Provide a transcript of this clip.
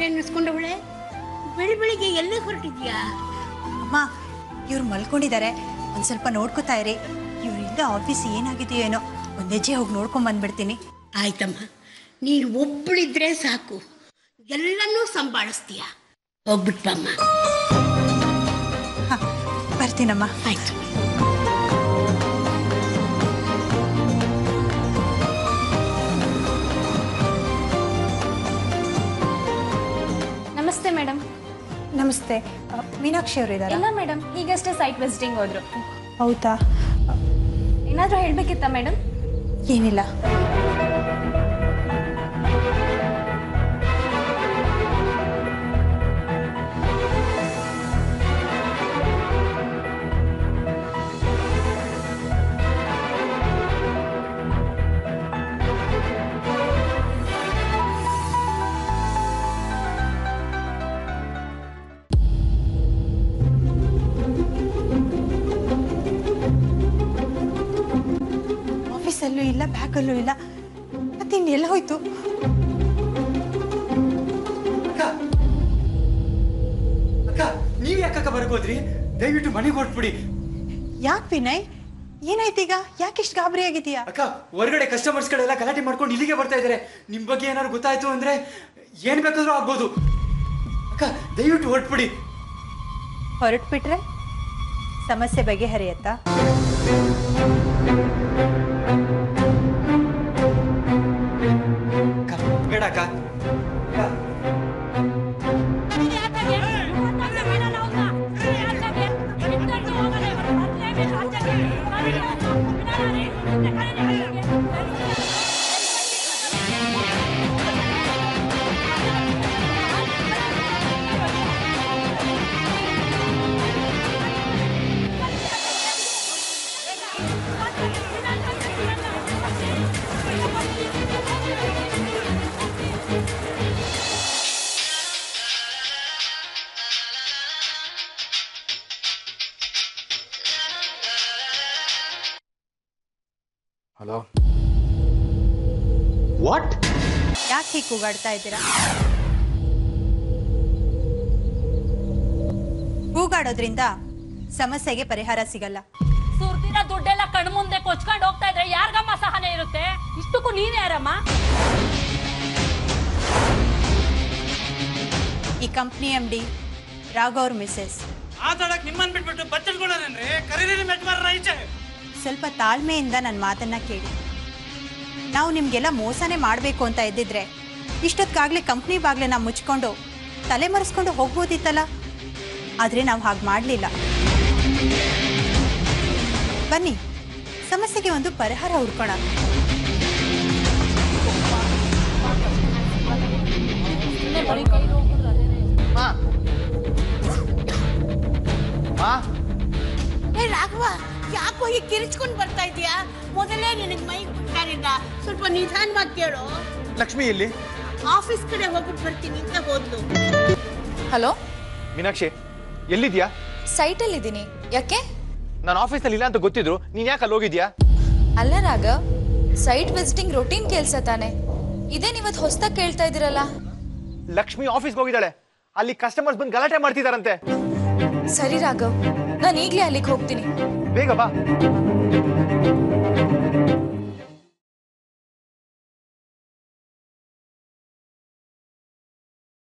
ತಲೆ ನೆನೆಸ್ಕೊಂಡವಳೆ. ಬೆಳಿಗ್ಗೆ ಎಲ್ಲಿ ಹೊರಟಿದ್ಯಾ? ಅಮ್ಮ, ಇವ್ರು ಮಲ್ಕೊಂಡಿದ್ದಾರೆ, ಒಂದು ಸ್ವಲ್ಪ ನೋಡ್ಕೋತಾ ಇರಿ. ಇವರಿಂದ ಆಫೀಸ್ ಏನಾಗಿದೆಯೋ ಏನೋ, ಒಂದು ಹೆಜ್ಜೆ ಹೋಗಿ ನೋಡ್ಕೊಂಡ್ ಬಂದ್ಬಿಡ್ತೀನಿ. ಆಯ್ತಮ್ಮ, ನೀನು ಒಬ್ಬಳಿದ್ರೆ ಸಾಕು, ಎಲ್ಲನೂ ಸಂಭಾಳಿಸ್ತೀಯ. ಹೋಗ್ಬಿಟ್ಬಮ್ಮ. ಹಾಂ, ಬರ್ತೀನಮ್ಮ. ಆಯ್ತು. ನಮಸ್ತೆ ಮೇಡಮ್. ನಮಸ್ತೆ. ಮೀನಾಕ್ಷಿ ಅವರು ಇದ್ದಾರಾ? ಇಲ್ಲ ಮೇಡಮ್, ಈಗಷ್ಟೇ ಸೈಟ್ ವಿಸಿಟಿಂಗ್ ಹೋದ್ರು. ಹೌದಾ? ಏನಾದರೂ ಹೇಳಬೇಕಿತ್ತಾ ಮೇಡಮ್? ಏನಿಲ್ಲ. ಆಫೀಸಲ್ಲೂ ಇಲ್ಲ, ಬ್ಯಾಗಲ್ಲೂ ಇಲ್ಲ, ಮತ್ತೆ ಇನ್ನೆಲ್ಲ ಹೋಯ್ತು? ಅಕ್ಕ, ನೀವ್ ಯಾಕಕ್ಕ ಬರ್ಕೋದ್ರಿ? ದಯವಿಟ್ಟು ಮನೆಗೆ ಹೊರಟ್ಬಿಡಿ. ಯಾಕೆ ವಿನಯ್, ಏನಾಯ್ತೀಗ? ಯಾಕಿಷ್ಟು ಗಾಬರಿ ಆಗಿದೀಯಾ? ಅಕ್ಕ, ಹೊರಗಡೆ ಕಸ್ಟಮರ್ಸ್ಗಳೆಲ್ಲ ಗಲಾಟೆ ಮಾಡ್ಕೊಂಡು ಇಲ್ಲಿಗೆ ಬರ್ತಾ ಇದಾರೆ. ನಿಮ್ ಬಗ್ಗೆ ಏನಾದ್ರು ಗೊತ್ತಾಯ್ತು ಅಂದ್ರೆ ಏನ್ ಬೇಕಾದ್ರೂ ಆಗ್ಬೋದು. ಅಕ್ಕ, ದಯವಿಟ್ಟು ಹೊರಟ್ಬಿಡಿ. ಹೊರಟ್ಬಿಟ್ರೆ ಸಮಸ್ಯೆ ಬಗೆಹರಿಯತ್ತಾ? ಬೇಡ ಅಕ್ಕ. ಹಲೋ. ವಾಟ್? ಯಾಕೆ ಹೀಗೆ ಕೂಗಾಡ್ತಾ ಇದ್ದೀರಾ? ಕೂಗಾಡೋದ್ರಿಂದ ಸಮಸ್ಯೆಗೆ ಪರಿಹಾರ ಸಿಗಲ್ಲ. ಸುರ್ದಿನ ದುಡ್ಡೆಲ್ಲ ಕಣ್ಮುಂದೆ ಕೊಚ್ಕೊಂಡು ಹೋಗ್ತಾ ಇದ್ರೆ ಯಾರಿಗಮ್ಮ ಸಹನೆ ಇರುತ್ತೆ? ಇಷ್ಟಕ್ಕೂ ನೀನ್ ಯಾರಮ್ಮ? ಈ ಕಂಪ್ನಿ MD ರಾಘವ್ ಅವ್ರ ಮಿಸ್ಸೆಸ್. ಮಾತಾಡಕ್ ನಿಮ್ಮನ್ ಬಿಟ್ಬಿಟ್ಟು ಬಚ್ಚಲ್ಕೊಳ್ಳೋರೇನ್ರಿ? ಕರೀರಿ ಮೆಟ್ಮಾರ ಈಚೆ. ಸ್ವಲ್ಪ ತಾಳ್ಮೆಯಿಂದ ನನ್ನ ಮಾತನ್ನ ಕೇಳಿ. ನಾವು ನಿಮ್ಗೆಲ್ಲ ಮೋಸನೇ ಮಾಡಬೇಕು ಅಂತ ಇದ್ದಿದ್ರೆ ಇಷ್ಟೊತ್ತಿಗಾಗಲೇ ಕಂಪ್ನಿ ಬಾಗ್ಲನ್ನ ಮುಚ್ಕೊಂಡು ತಲೆ ಮರೆಸ್ಕೊಂಡು ಹೋಗ್ಬೋದಿತ್ತಲ್ಲ. ಆದರೆ ನಾವು ಹಾಗೆ ಮಾಡಲಿಲ್ಲ. ಬನ್ನಿ, ಸಮಸ್ಯೆಗೆ ಒಂದು ಪರಿಹಾರ ಹುಡ್ಕೋಣ. ರಾಘವ, ಯಾಕೋ ಹೀಗೆ ಕಿರಿಚ್ಕೊಂಡು ಬರ್ತಾ ಇದೀಯಾ? ಮೊದಲೇ ನಿನಗೆ ಮೈ ಬಿಟ್ಟಾರಿಲ್ಲ, ಸ್ವಲ್ಪ ನಿಧಾನವಾಗಿ ಕೇಳು. ಲಕ್ಷ್ಮಿ ಎಲ್ಲಿ? ಆಫೀಸ್ ಕಡೆ ಹೋಗ್ಬಿಟ್ಟು ಬರ್ತೀನಿ ಅಂತ ಹೋದ್ಲು. ಹಲೋ ಮೀನಾಕ್ಷಿ, ಎಲ್ಲಿದ್ಯಾ? ಸೈಟಲ್ಲಿದ್ದೀನಿ. ಯಾಕೆ? ನಾನು ಆಫೀಸಲ್ಲಿ ಇಲ್ಲ ಅಂತ ಗೊತ್ತಿದ್ರು ನೀನ್ ಯಾಕೆ ಅಲ್ಲಿ ಹೋಗಿದ್ಯಾ? ಅಲ್ಲ ರಾಘವ್, ಸೈಟ್ ವಿಸಿಟಿಂಗ್ ರೊಟೀನ್ ಕೆಲಸ ತಾನೆ. ಇದೇನಿವತ್ತು ಹೊಸದಾಗಿ ಕೇಳ್ತಾ ಇದ್ದೀರಲ್ಲ? ಲಕ್ಷ್ಮಿ ಆಫೀಸ್ಗೆ ಹೋಗಿದ್ದಾಳೆ. ಅಲ್ಲಿ ಕಸ್ಟಮರ್ಸ್ ಬಂದು ಗಲಾಟೆ ಮಾಡ್ತಿದಾರಂತೆ. ಸರಿ ರಾಘವ್, ನಾನು ಈಗಲೇ ಅಲ್ಲಿಗೆ ಹೋಗ್ತೀನಿ. ಬೇಗ ಬಾ.